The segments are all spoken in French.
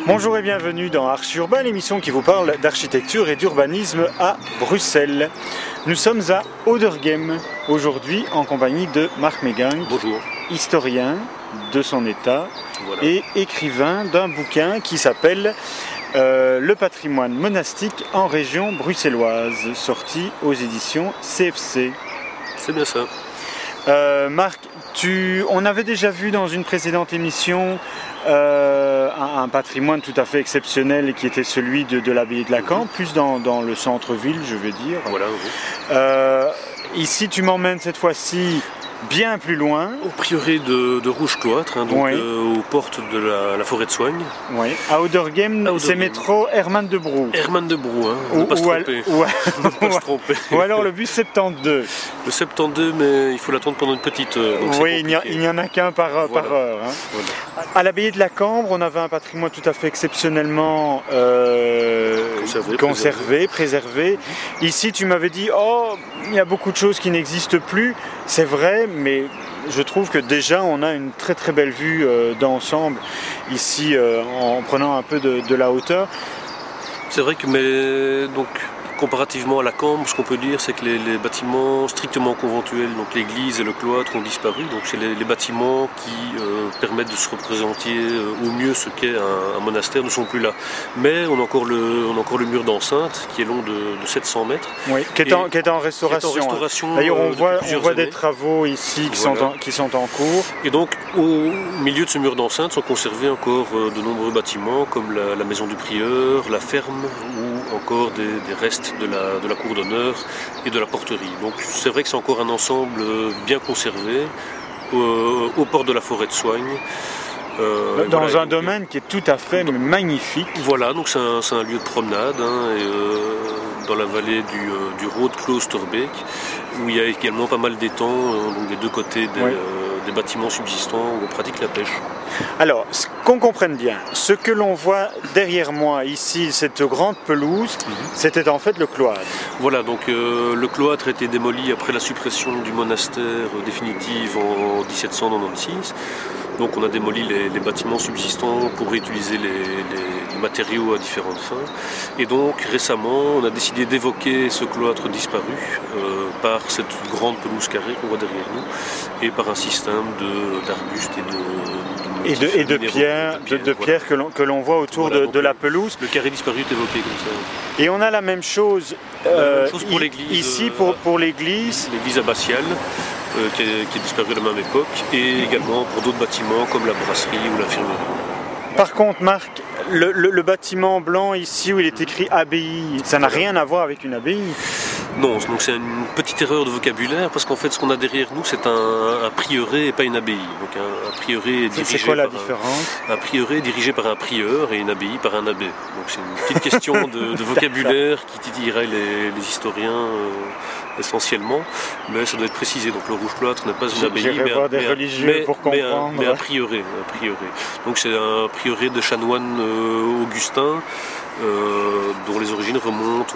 Bonjour et bienvenue dans Archi Urbain, l'émission qui vous parle d'architecture et d'urbanisme à Bruxelles. Nous sommes à Oudergem, aujourd'hui en compagnie de Marc Mégang, historien de son état et écrivain d'un bouquin qui s'appelle Le patrimoine monastique en région bruxelloise, sorti aux éditions CFC. C'est bien ça. Marc, on avait déjà vu dans une précédente émission un patrimoine tout à fait exceptionnel qui était celui de l'abbaye de Lacan, plus dans le centre-ville, je veux dire. Voilà. Ici, tu m'emmènes cette fois-ci bien plus loin. Au prieuré de Rouge-Cloître, aux portes de la forêt de Soigne. Oui, à Oudergem, c'est métro Herman de Brou. Herman de Brou, ne pas se tromper. Ne pas se tromper. Ou alors le bus 72. Le 72, mais il faut l'attendre pendant une petite heure. Oui, il n'y en a qu'un par heure. Voilà. À l'abbaye de la Cambre, on avait un patrimoine tout à fait exceptionnellement conservé, préservé. Ici, tu m'avais dit, il y a beaucoup de choses qui n'existent plus. C'est vrai, mais je trouve que déjà on a une très très belle vue d'ensemble ici en prenant un peu de la hauteur. C'est vrai que comparativement à la Cambre, ce qu'on peut dire, c'est que les bâtiments strictement conventuels, donc l'église et le cloître, ont disparu. Donc c'est les bâtiments qui permettent de se représenter au mieux ce qu'est un monastère ne sont plus là. Mais on a encore le mur d'enceinte qui est long de 700 mètres. Oui, qui est en restauration. D'ailleurs, on voit des travaux ici qui sont en cours. Et donc, au milieu de ce mur d'enceinte sont conservés encore de nombreux bâtiments, comme la maison du prieur, la ferme, ou encore des restes de la cour d'honneur et de la porterie. Donc c'est vrai que c'est encore un ensemble bien conservé au port de la forêt de Soigne. Dans un domaine qui est tout à fait magnifique. Voilà, donc c'est un lieu de promenade dans la vallée du Rood Kloosterbeek, où il y a également pas mal d'étangs, donc des deux côtés des bâtiments subsistants où on pratique la pêche. Alors, qu'on comprenne bien, ce que l'on voit derrière moi ici, cette grande pelouse, c'était en fait le cloître. Voilà, donc le cloître a été démoli après la suppression du monastère définitive en 1796. Donc on a démoli les bâtiments subsistants pour réutiliser les matériaux à différentes fins. Et donc récemment, on a décidé d'évoquer ce cloître disparu par cette grande pelouse carrée qu'on voit derrière nous et par un système d'arbustes et de pierres que l'on voit autour de la pelouse. Le carré disparu est évoqué comme ça. Et on a la même chose, pour l'église. Ici pour l'église. L'église abbatiale. Qui est disparu à la même époque, et également pour d'autres bâtiments comme la brasserie ou l'infirmerie. Par contre, Marc, le bâtiment blanc ici où il est écrit abbaye, ça n'a rien à voir avec une abbaye? Non, donc c'est une petite erreur de vocabulaire, parce qu'en fait ce qu'on a derrière nous c'est un prieuré et pas une abbaye. Donc un prieuré dirigé c'est quoi la différence? Un prieuré dirigé par un prieur et une abbaye par un abbé. Donc c'est une petite question de vocabulaire qui titillerait les historiens essentiellement, mais ça doit être précisé. Donc le Rouge-Cloître n'est pas une abbaye, mais un prieuré. Donc c'est un prieuré de chanoines augustins dont les origines remontent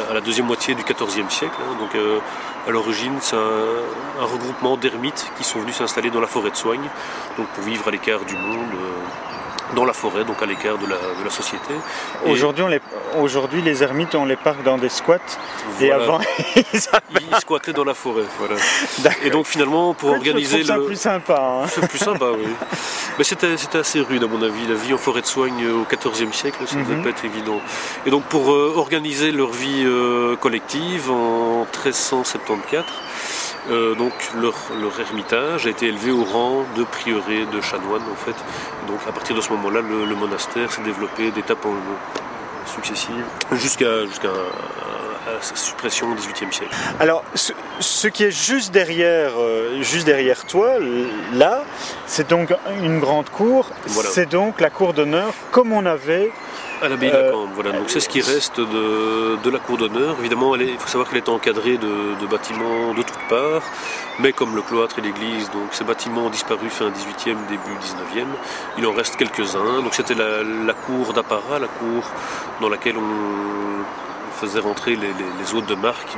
à la deuxième moitié du XIVe siècle. Donc à l'origine c'est un regroupement d'ermites qui sont venus s'installer dans la forêt de Soigne, donc pour vivre à l'écart du monde. Dans la forêt, donc à l'écart de la société. Aujourd'hui, les ermites, on les parque dans des squats, voilà. Et avant, ils squattaient dans la forêt. Voilà. Et donc finalement, pour organiser c'est plus sympa. C'est plus sympa, oui. Mais c'était assez rude à mon avis. La vie en forêt de Soigne au XIVe siècle, ça ne devait pas être évident. Et donc pour organiser leur vie collective en 1374, donc leur ermitage a été élevé au rang de prieuré de chanoines en fait. Et donc à partir de ce moment-là, le monastère s'est développé d'étape en successives jusqu'à sa suppression au XVIIIe siècle. Alors ce qui est juste derrière toi, là, c'est donc une grande cour. Voilà. C'est donc la cour d'honneur comme on avait à l'abbaye de la Cambre, voilà. Donc c'est ce qui reste de la cour d'honneur. Évidemment, il faut savoir qu'elle est encadrée de bâtiments de toutes parts, mais comme le cloître et l'église, donc ces bâtiments ont disparu fin 18e, début 19e. Il en reste quelques-uns. Donc c'était la cour d'apparat, la cour dans laquelle on faisait rentrer les hôtes de marque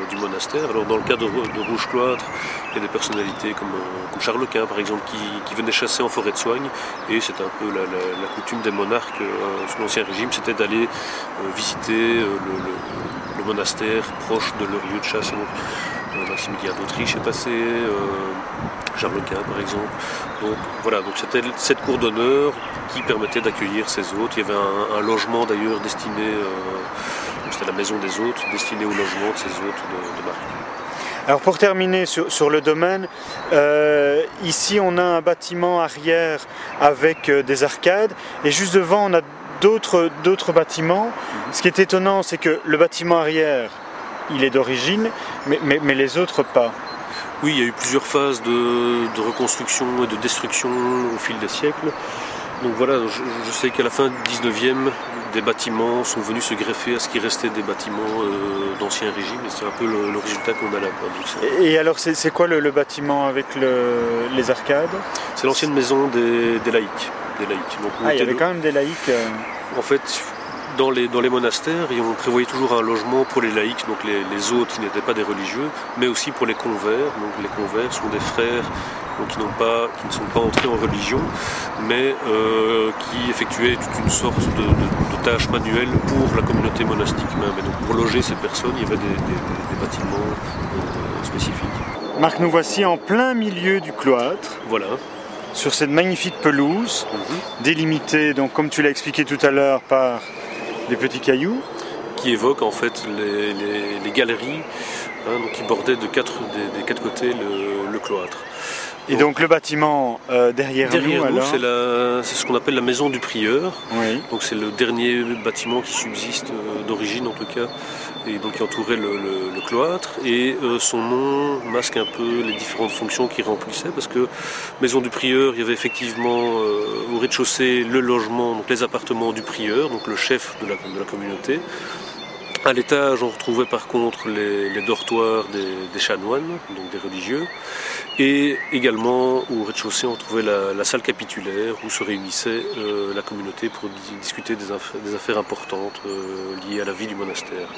du monastère. Alors dans le cas de Rouge-Cloître, il y a des personnalités comme Charles Quint par exemple qui venaient chasser en forêt de Soignes, et c'était un peu la coutume des monarques sous l'Ancien Régime, c'était d'aller visiter le monastère proche de leur lieu de chasse. Maximilien d'Autriche est passé, Charles Quint par exemple. Donc voilà, donc c'était cette cour d'honneur qui permettait d'accueillir ces hôtes. Il y avait un logement d'ailleurs destiné, c'était la maison des hôtes, destiné au logement de ces hôtes de marque. Alors pour terminer sur le domaine, ici on a un bâtiment arrière avec des arcades, et juste devant on a d'autres bâtiments. Ce qui est étonnant, c'est que le bâtiment arrière, il est d'origine, mais les autres pas. Oui, il y a eu plusieurs phases de reconstruction et de destruction au fil des siècles. Donc voilà, je sais qu'à la fin du 19e, des bâtiments sont venus se greffer à ce qui restait des bâtiments d'Ancien Régime, et c'est un peu le résultat qu'on a là. Et alors c'est quoi le bâtiment avec les arcades? C'est l'ancienne maison des laïcs. Donc, il y avait quand même des laïcs. En fait, dans les monastères, on prévoyait toujours un logement pour les laïcs, donc les hôtes qui n'étaient pas des religieux, mais aussi pour les convers. Donc les convers sont des frères donc, qui ne sont pas entrés en religion, mais qui effectuaient toute une sorte de tâches manuelles pour la communauté monastique même. Et donc pour loger ces personnes, il y avait des bâtiments spécifiques. Marc, nous voici en plein milieu du cloître. Voilà. Sur cette magnifique pelouse, délimitée, donc, comme tu l'as expliqué tout à l'heure, par des petits cailloux. Qui évoquent en fait les galeries donc, qui bordaient des quatre côtés le cloître. Et donc le bâtiment derrière nous, alors c'est ce qu'on appelle la maison du prieur. Oui. Donc c'est le dernier bâtiment qui subsiste d'origine en tout cas, et donc qui entourait le cloître. Et son nom masque un peu les différentes fonctions qu'il remplissait, parce que maison du prieur, il y avait effectivement au rez-de-chaussée le logement, donc les appartements du prieur, donc le chef de la communauté. À l'étage, on retrouvait par contre les dortoirs des chanoines, donc des religieux. Et également, au rez-de-chaussée, on trouvait la salle capitulaire où se réunissait la communauté pour discuter des affaires importantes liées à la vie du monastère.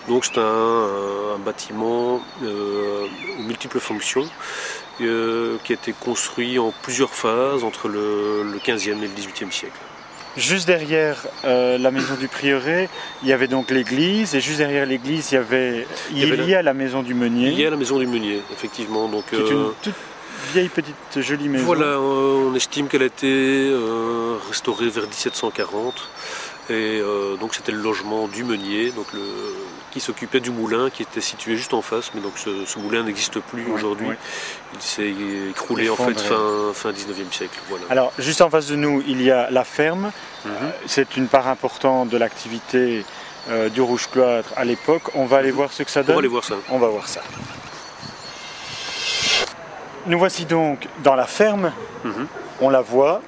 Donc c'est un bâtiment aux multiples fonctions qui a été construit en plusieurs phases entre le 15e et le 18e siècle. Juste derrière la maison du prieuré, il y avait donc l'église, et juste derrière l'église, il y a la maison du meunier. Il y a la maison du meunier, effectivement. Donc, qui est une toute vieille petite jolie maison. Voilà, on estime qu'elle a été restaurée vers 1740. Et donc c'était le logement du meunier, donc qui s'occupait du moulin qui était situé juste en face, mais donc ce moulin n'existe plus aujourd'hui. Il s'est écroulé en fait fin 19e siècle. Voilà. Alors juste en face de nous, il y a la ferme. C'est une part importante de l'activité du Rouge-Cloître à l'époque. On va aller voir ce que ça donne. On va aller voir ça. On va voir ça. Nous voici donc dans la ferme. On la voit.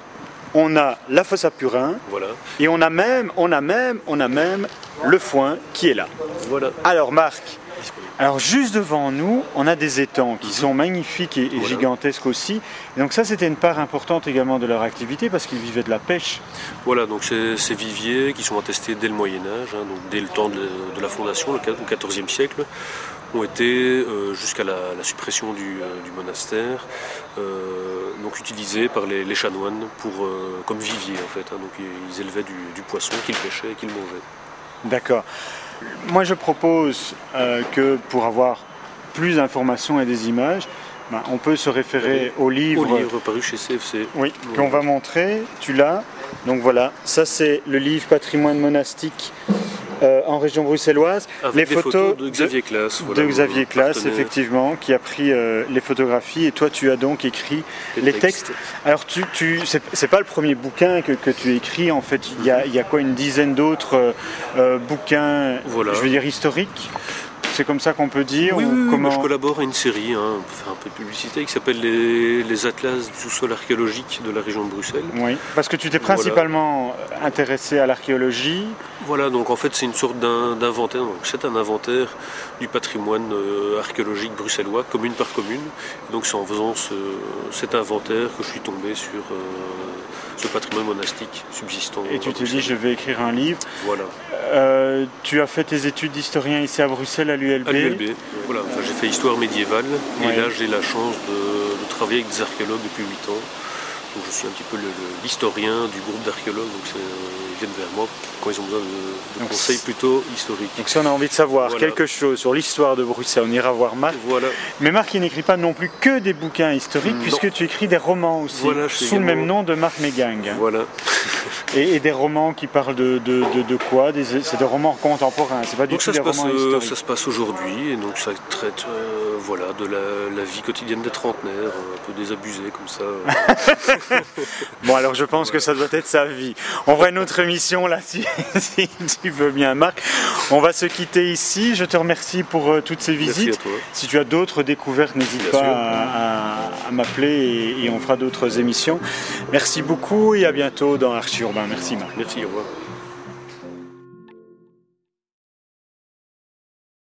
On a la fosse à purin, voilà. Et on a même le foin qui est là. Voilà. Alors Marc, juste devant nous, on a des étangs qui sont magnifiques et gigantesques aussi. Et donc ça, c'était une part importante également de leur activité parce qu'ils vivaient de la pêche. Voilà, donc ces viviers qui sont attestés dès le Moyen-Âge, donc dès le temps de la fondation, au XIVe siècle, ont été, jusqu'à la suppression du monastère, donc utilisés par les chanoines comme vivier en fait. Donc ils élevaient du poisson qu'ils pêchaient et qu'ils mangeaient. D'accord. Moi je propose que pour avoir plus d'informations et des images, on peut se référer au livre paru chez CFC. Oui, qu'on va montrer. Tu l'as. Donc voilà, ça c'est le livre Patrimoine monastique en région bruxelloise. Avec les photos de Xavier Claes. De Xavier Claes, effectivement, qui a pris les photographies, et toi tu as donc écrit les textes. Alors c'est pas le premier bouquin que tu écris, en fait, il y a quoi, une dizaine d'autres bouquins, je veux dire historiques. c'est comme ça qu'on peut dire? Oui, ou oui, comment... je collabore à une série, on peut faire un peu de publicité, qui s'appelle les Atlas du sous-sol archéologique de la région de Bruxelles. Oui, parce que tu t'es principalement intéressé à l'archéologie. Voilà, donc en fait c'est une sorte d'inventaire, donc c'est un inventaire du patrimoine archéologique bruxellois, commune par commune. Donc c'est en faisant cet inventaire que je suis tombé sur ce patrimoine monastique subsistant. Et tu t'es dit, je vais écrire un livre. Voilà. Tu as fait tes études d'historien ici à Bruxelles, à l'ULB. À l'ULB, voilà. Enfin, j'ai fait histoire médiévale, Ouais. et là j'ai la chance de travailler avec des archéologues depuis 8 ans. Donc je suis un petit peu l'historien du groupe d'archéologues, donc ils viennent vers moi quand ils ont besoin de conseils plutôt historiques. Donc si on a envie de savoir Voilà. quelque chose sur l'histoire de Bruxelles, on ira voir Marc. Voilà. Mais Marc, il n'écrit pas non plus que des bouquins historiques, Non. puisque tu écris des romans aussi, Voilà, je fais sous le également- même nom de Marc Mégang. Voilà. Et des romans qui parlent de quoi? C'est des romans contemporains, c'est pas du Donc tout ça des se, passe, romans historiques. ça se passe aujourd'hui, et donc ça traite voilà, de la vie quotidienne des trentenaires, un peu désabusés comme ça. Bon, alors je pense que ça doit être sa vie. On fera une autre émission là, si tu veux bien, Marc. On va se quitter ici. Je te remercie pour toutes ces Merci visites. à toi. Si tu as d'autres découvertes, n'hésite Bien pas sûr. à m'appeler et on fera d'autres émissions. Merci beaucoup et à bientôt dans Archi Urbain. Merci, Marc. Merci, au revoir.